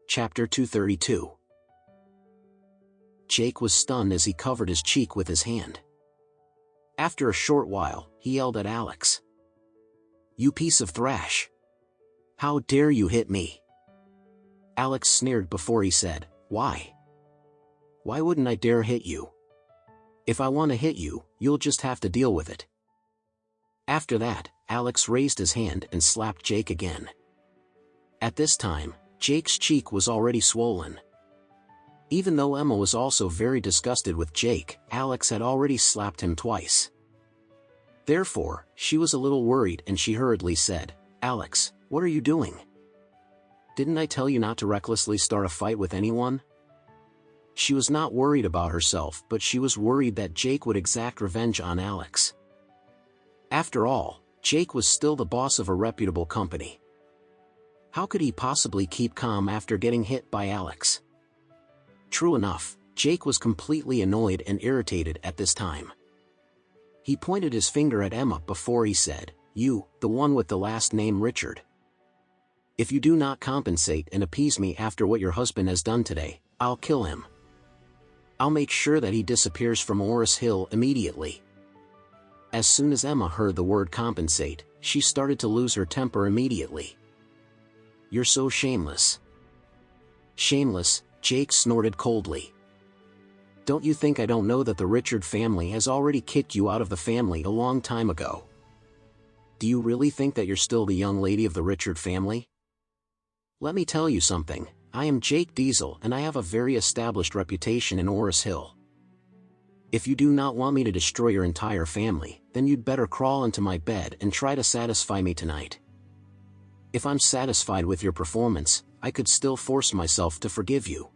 Chapter 232. Jake was stunned as he covered his cheek with his hand. After a short while, he yelled at Alex. "You piece of thrash! How dare you hit me?" Alex sneered before he said, "Why? Why wouldn't I dare hit you? If I want to hit you, you'll just have to deal with it." After that, Alex raised his hand and slapped Jake again. At this time, Jake's cheek was already swollen. Even though Emma was also very disgusted with Jake, Alex had already slapped him twice. Therefore, she was a little worried and she hurriedly said, "Alex, what are you doing? Didn't I tell you not to recklessly start a fight with anyone?" She was not worried about herself, but she was worried that Jake would exact revenge on Alex. After all, Jake was still the boss of a reputable company. How could he possibly keep calm after getting hit by Alex? True enough, Jake was completely annoyed and irritated at this time. He pointed his finger at Emma before he said, "You, the one with the last name Richard. If you do not compensate and appease me after what your husband has done today, I'll kill him. I'll make sure that he disappears from Oris Hill immediately." As soon as Emma heard the word compensate, she started to lose her temper immediately. "You're so shameless." "Shameless?" Jake snorted coldly. "Don't you think I don't know that the Richard family has already kicked you out of the family a long time ago? Do you really think that you're still the young lady of the Richard family? Let me tell you something, I am Jake Diesel and I have a very established reputation in Oris Hill. If you do not want me to destroy your entire family, then you'd better crawl into my bed and try to satisfy me tonight. If I'm satisfied with your performance, I could still force myself to forgive you."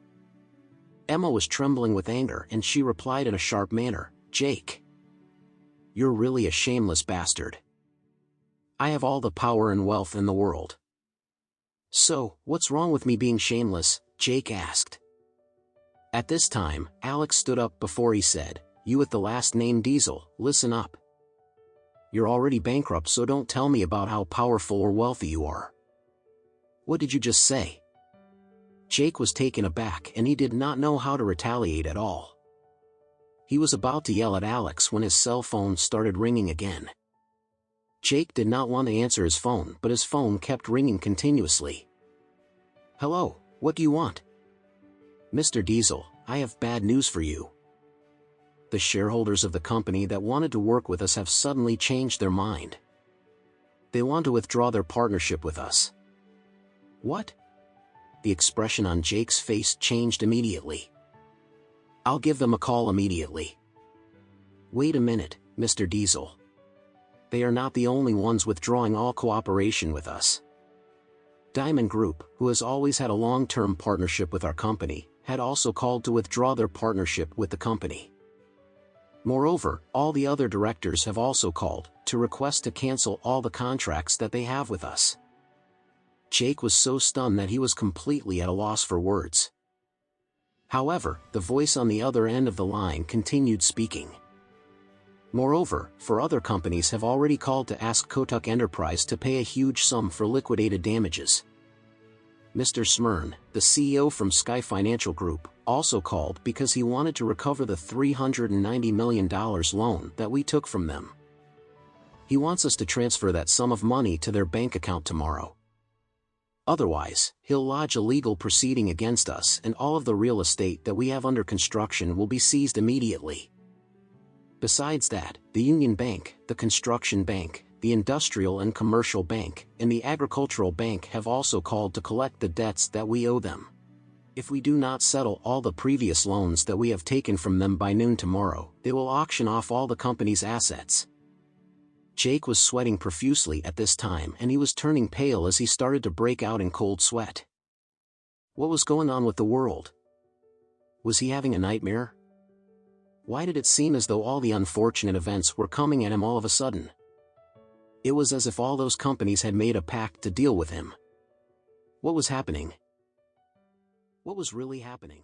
Emma was trembling with anger and she replied in a sharp manner, "Jake, you're really a shameless bastard. I have all the power and wealth in the world." "So, what's wrong with me being shameless?" Jake asked. At this time, Alex stood up before he said, "You with the last name Diesel, listen up. You're already bankrupt, so don't tell me about how powerful or wealthy you are." "What did you just say?" Jake was taken aback and he did not know how to retaliate at all. He was about to yell at Alex when his cell phone started ringing again. Jake did not want to answer his phone, but his phone kept ringing continuously. "Hello, what do you want?" "Mr. Diesel, I have bad news for you. The shareholders of the company that wanted to work with us have suddenly changed their mind. They want to withdraw their partnership with us." "What?" The expression on Jake's face changed immediately. "I'll give them a call immediately." "Wait a minute, Mr. Diesel. They are not the only ones withdrawing all cooperation with us. Diamond Group, who has always had a long-term partnership with our company, had also called to withdraw their partnership with the company. Moreover, all the other directors have also called to request to cancel all the contracts that they have with us." Jake was so stunned that he was completely at a loss for words. However, the voice on the other end of the line continued speaking. "Moreover, other companies have already called to ask Kotak Enterprise to pay a huge sum for liquidated damages. Mr. Smyrn, the CEO from Sky Financial Group, also called because he wanted to recover the $390 million loan that we took from them. He wants us to transfer that sum of money to their bank account tomorrow. Otherwise, he'll lodge a legal proceeding against us and all of the real estate that we have under construction will be seized immediately. Besides that, the Union Bank, the Construction Bank, the Industrial and Commercial Bank, and the Agricultural Bank have also called to collect the debts that we owe them. If we do not settle all the previous loans that we have taken from them by noon tomorrow, they will auction off all the company's assets." Jake was sweating profusely at this time and he was turning pale as he started to break out in cold sweat. What was going on with the world? Was he having a nightmare? Why did it seem as though all the unfortunate events were coming at him all of a sudden? It was as if all those companies had made a pact to deal with him. What was happening? What was really happening?